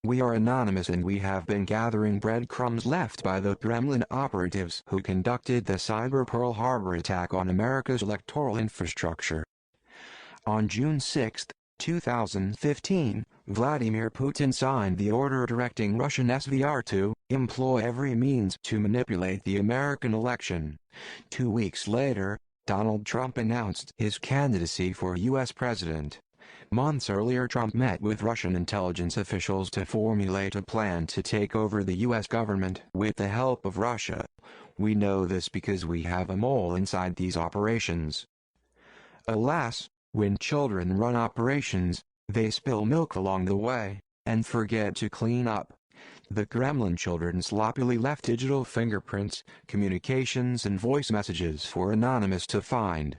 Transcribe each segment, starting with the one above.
We are anonymous and we have been gathering breadcrumbs left by the Kremlin operatives who conducted the cyber Pearl Harbor attack on America's electoral infrastructure. On June 6, 2015, Vladimir Putin signed the order directing Russian SVR to employ every means to manipulate the American election. 2 weeks later, Donald Trump announced his candidacy for U.S. president. Months earlier, Trump met with Russian intelligence officials to formulate a plan to take over the U.S. government with the help of Russia. We know this because we have a mole inside these operations. Alas, when children run operations, they spill milk along the way, and forget to clean up. The Kremlin children sloppily left digital fingerprints, communications and voice messages for Anonymous to find.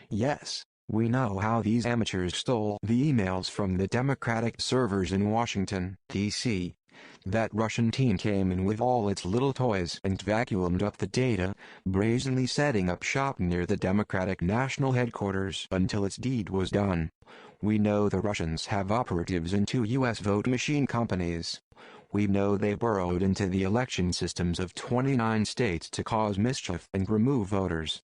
Yes, we know how these amateurs stole the emails from the Democratic servers in Washington, D.C. That Russian team came in with all its little toys and vacuumed up the data, brazenly setting up shop near the Democratic National Headquarters until its deed was done. We know the Russians have operatives in 2 U.S. vote machine companies. We know they burrowed into the election systems of 29 states to cause mischief and remove voters.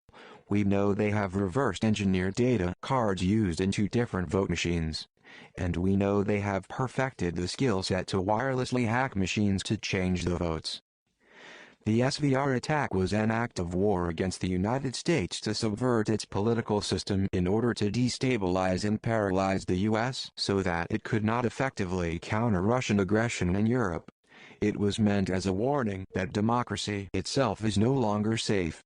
We know they have reverse-engineered data cards used in 2 different vote machines. And we know they have perfected the skill set to wirelessly hack machines to change the votes. The SVR attack was an act of war against the United States to subvert its political system in order to destabilize and paralyze the U.S. so that it could not effectively counter Russian aggression in Europe. It was meant as a warning that democracy itself is no longer safe.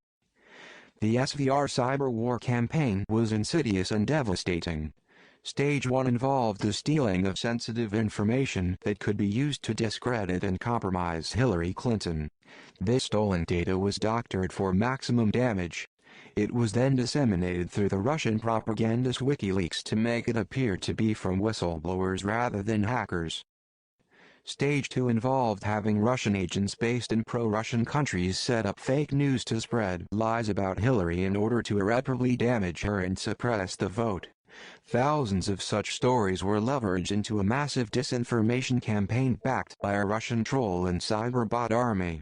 The SVR cyber war campaign was insidious and devastating. Stage 1 involved the stealing of sensitive information that could be used to discredit and compromise Hillary Clinton. This stolen data was doctored for maximum damage. It was then disseminated through the Russian propagandist WikiLeaks to make it appear to be from whistleblowers rather than hackers. Stage 2 involved having Russian agents based in pro-Russian countries set up fake news to spread lies about Hillary in order to irreparably damage her and suppress the vote. Thousands of such stories were leveraged into a massive disinformation campaign backed by a Russian troll and cyberbot army.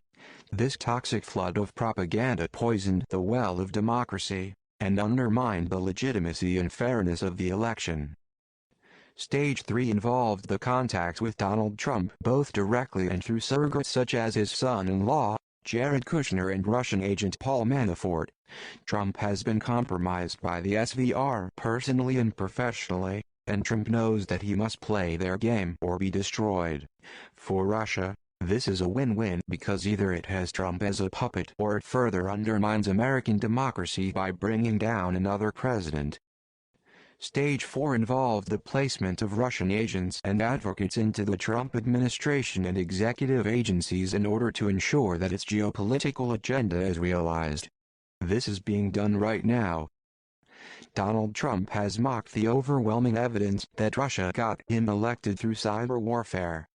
This toxic flood of propaganda poisoned the well of democracy, and undermined the legitimacy and fairness of the election. Stage 3 involved the contacts with Donald Trump both directly and through surrogates such as his son-in-law, Jared Kushner, and Russian agent Paul Manafort. Trump has been compromised by the SVR personally and professionally, and Trump knows that he must play their game or be destroyed. For Russia, this is a win-win because either it has Trump as a puppet or it further undermines American democracy by bringing down another president. Stage 4 involved the placement of Russian agents and advocates into the Trump administration and executive agencies in order to ensure that its geopolitical agenda is realized. This is being done right now. Donald Trump has mocked the overwhelming evidence that Russia got him elected through cyber warfare.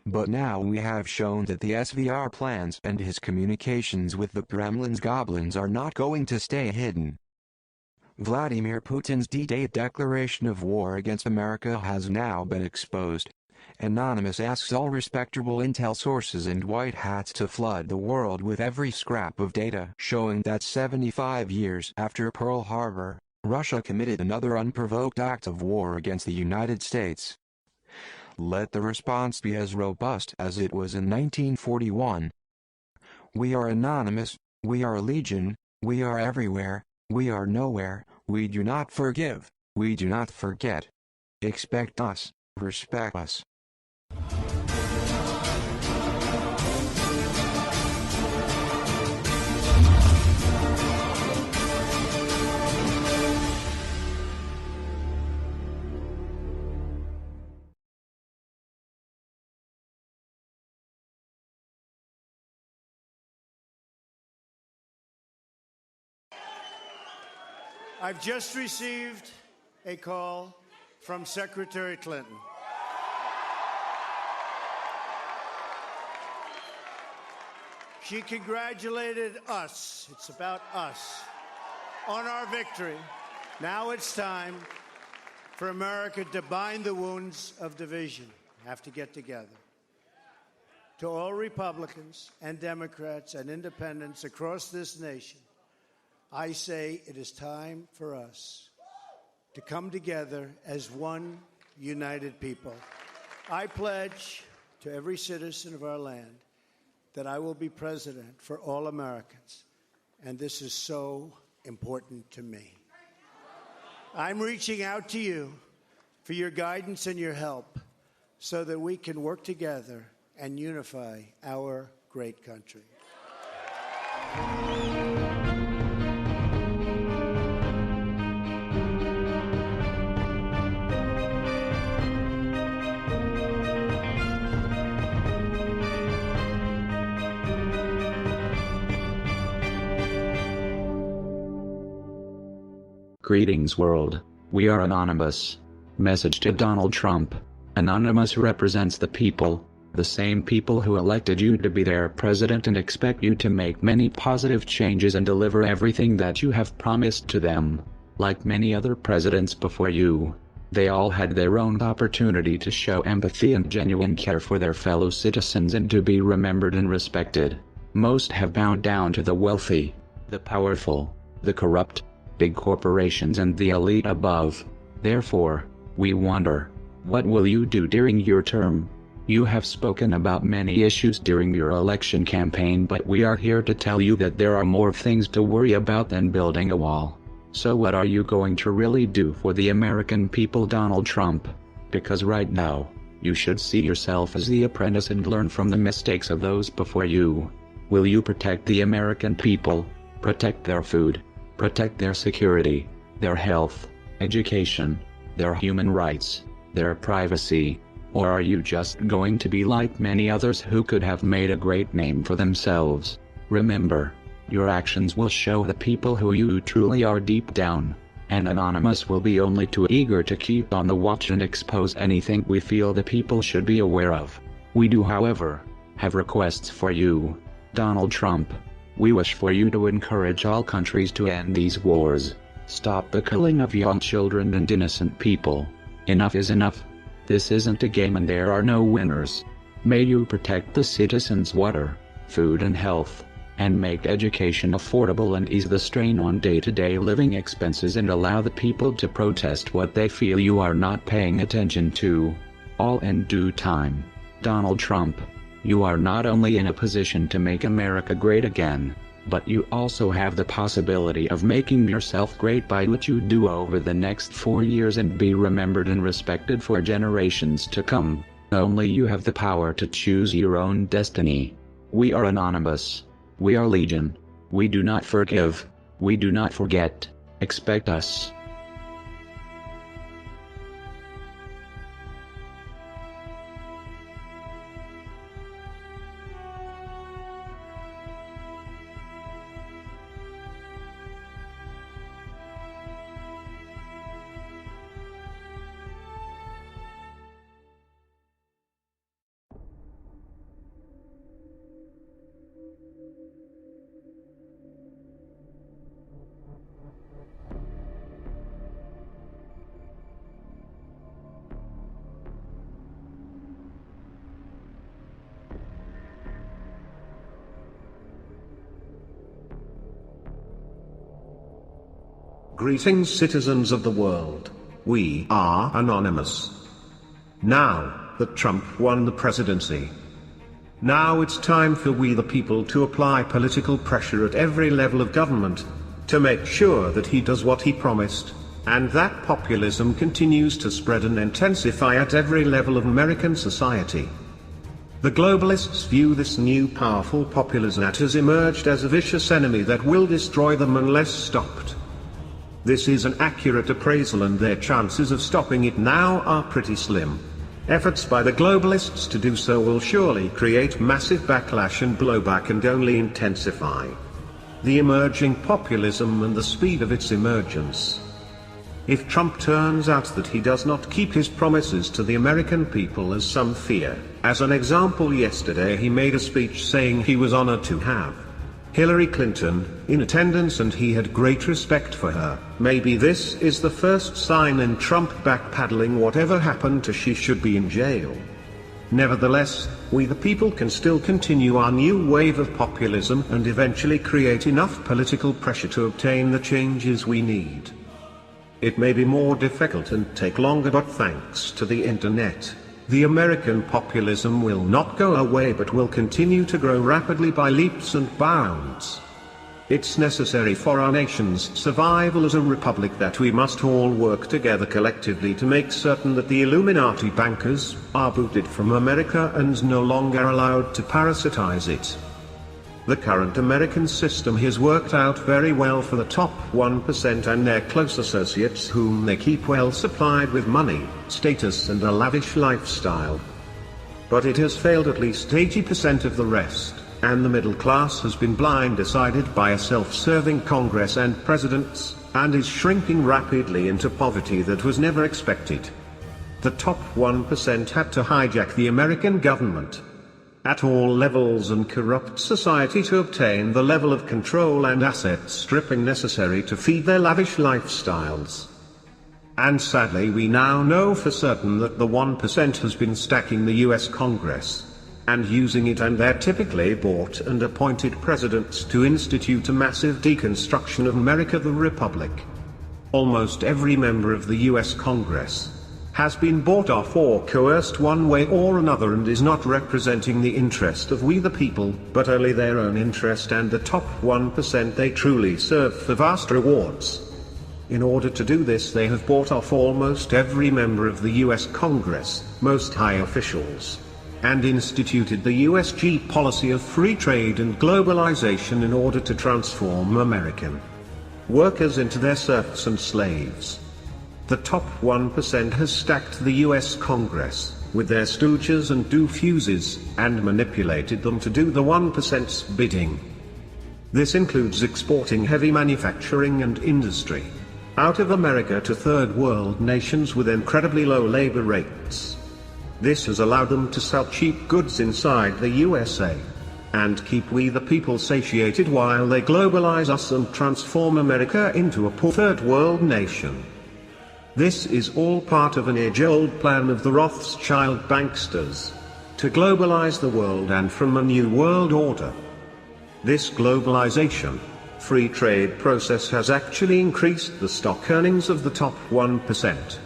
But now we have shown that the SVR plans and his communications with the Kremlin's goblins are not going to stay hidden. Vladimir Putin's D-Day declaration of war against America has now been exposed. Anonymous asks all respectable intel sources and white hats to flood the world with every scrap of data showing that 75 years after Pearl Harbor, Russia committed another unprovoked act of war against the United States. Let the response be as robust as it was in 1941. We are anonymous, we are legion, we are everywhere, we are nowhere, we do not forgive, we do not forget. Expect us, respect us. I've just received a call from Secretary Clinton. She congratulated us, it's about us, on our victory. Now it's time for America to bind the wounds of division. Have to get together. To all Republicans and Democrats and independents across this nation, I say it is time for us to come together as one united people. I pledge to every citizen of our land that I will be president for all Americans, and this is so important to me. I'm reaching out to you for your guidance and your help so that we can work together and unify our great country. Greetings world, we are Anonymous. Message to Donald Trump. Anonymous represents the people, the same people who elected you to be their president and expect you to make many positive changes and deliver everything that you have promised to them. Like many other presidents before you, they all had their own opportunity to show empathy and genuine care for their fellow citizens and to be remembered and respected. Most have bowed down to the wealthy, the powerful, the corrupt, big corporations and the elite above. Therefore, we wonder, what will you do during your term? You have spoken about many issues during your election campaign, but we are here to tell you that there are more things to worry about than building a wall. So what are you going to really do for the American people, Donald Trump? Because right now, you should see yourself as the apprentice and learn from the mistakes of those before you. Will you protect the American people, protect their food, protect their security, their health, education, their human rights, their privacy? Or are you just going to be like many others who could have made a great name for themselves? Remember, your actions will show the people who you truly are deep down, and Anonymous will be only too eager to keep on the watch and expose anything we feel the people should be aware of. We do, however, have requests for you, Donald Trump. We wish for you to encourage all countries to end these wars. Stop the killing of young children and innocent people. Enough is enough. This isn't a game and there are no winners. May you protect the citizens' water, food and health, and make education affordable and ease the strain on day-to-day living expenses and allow the people to protest what they feel you are not paying attention to. All in due time. Donald Trump, you are not only in a position to make America great again, but you also have the possibility of making yourself great by what you do over the next 4 years and be remembered and respected for generations to come. Only you have the power to choose your own destiny. We are Anonymous. We are Legion. We do not forgive. We do not forget. Expect us. Greetings, citizens of the world. We are Anonymous. Now that Trump won the presidency, now it's time for we the people to apply political pressure at every level of government to make sure that he does what he promised, and that populism continues to spread and intensify at every level of American society. The globalists view this new powerful populism that has emerged as a vicious enemy that will destroy them unless stopped. This is an accurate appraisal and their chances of stopping it now are pretty slim. Efforts by the globalists to do so will surely create massive backlash and blowback and only intensify the emerging populism and the speed of its emergence. If Trump turns out that he does not keep his promises to the American people as some fear, as an example, yesterday he made a speech saying he was honored to have Hillary Clinton in attendance and he had great respect for her. Maybe this is the first sign in Trump backpedaling. Whatever happened to she should be in jail. Nevertheless, we the people can still continue our new wave of populism and eventually create enough political pressure to obtain the changes we need. It may be more difficult and take longer, but thanks to the internet, the American populism will not go away but will continue to grow rapidly by leaps and bounds. It's necessary for our nation's survival as a republic that we must all work together collectively to make certain that the Illuminati bankers are booted from America and no longer allowed to parasitize it. The current American system has worked out very well for the top 1% and their close associates, whom they keep well supplied with money, status and a lavish lifestyle. But it has failed at least 80% of the rest, and the middle class has been blindsided by a self-serving Congress and presidents, and is shrinking rapidly into poverty that was never expected. The top 1% had to hijack the American government at all levels and corrupt society to obtain the level of control and asset stripping necessary to feed their lavish lifestyles. And sadly, we now know for certain that the 1% has been stacking the US Congress and using it and their typically bought and appointed presidents to institute a massive deconstruction of America the Republic. Almost every member of the US Congress has been bought off or coerced one way or another and is not representing the interest of we the people, but only their own interest and the top 1% they truly serve for vast rewards. In order to do this, they have bought off almost every member of the US Congress, most high officials, and instituted the USG policy of free trade and globalization in order to transform American workers into their serfs and slaves. The top 1% has stacked the US Congress with their stooges and doofuses, and manipulated them to do the 1%'s bidding. This includes exporting heavy manufacturing and industry out of America to third world nations with incredibly low labor rates. This has allowed them to sell cheap goods inside the USA and keep we the people satiated while they globalize us and transform America into a poor third world nation. This is all part of an age-old plan of the Rothschild banksters to globalize the world and from a new world order. This globalization, free trade process has actually increased the stock earnings of the top 1%.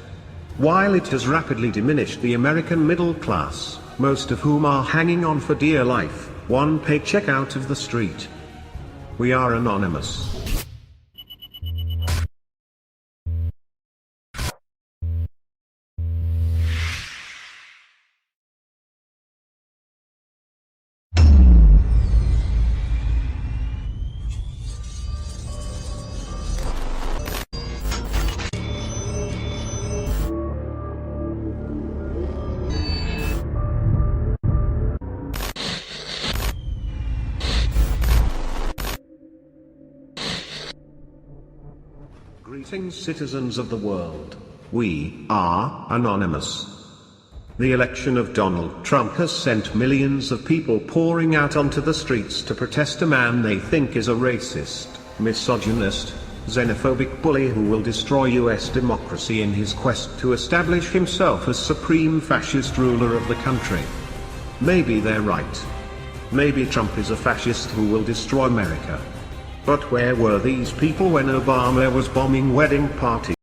While it has rapidly diminished the American middle class, most of whom are hanging on for dear life, one paycheck out of the street. We are anonymous. Greetings, citizens of the world. We are anonymous. The election of Donald Trump has sent millions of people pouring out onto the streets to protest a man they think is a racist, misogynist, xenophobic bully who will destroy US democracy in his quest to establish himself as supreme fascist ruler of the country. Maybe they're right. Maybe Trump is a fascist who will destroy America. But where were these people when Obama was bombing wedding parties?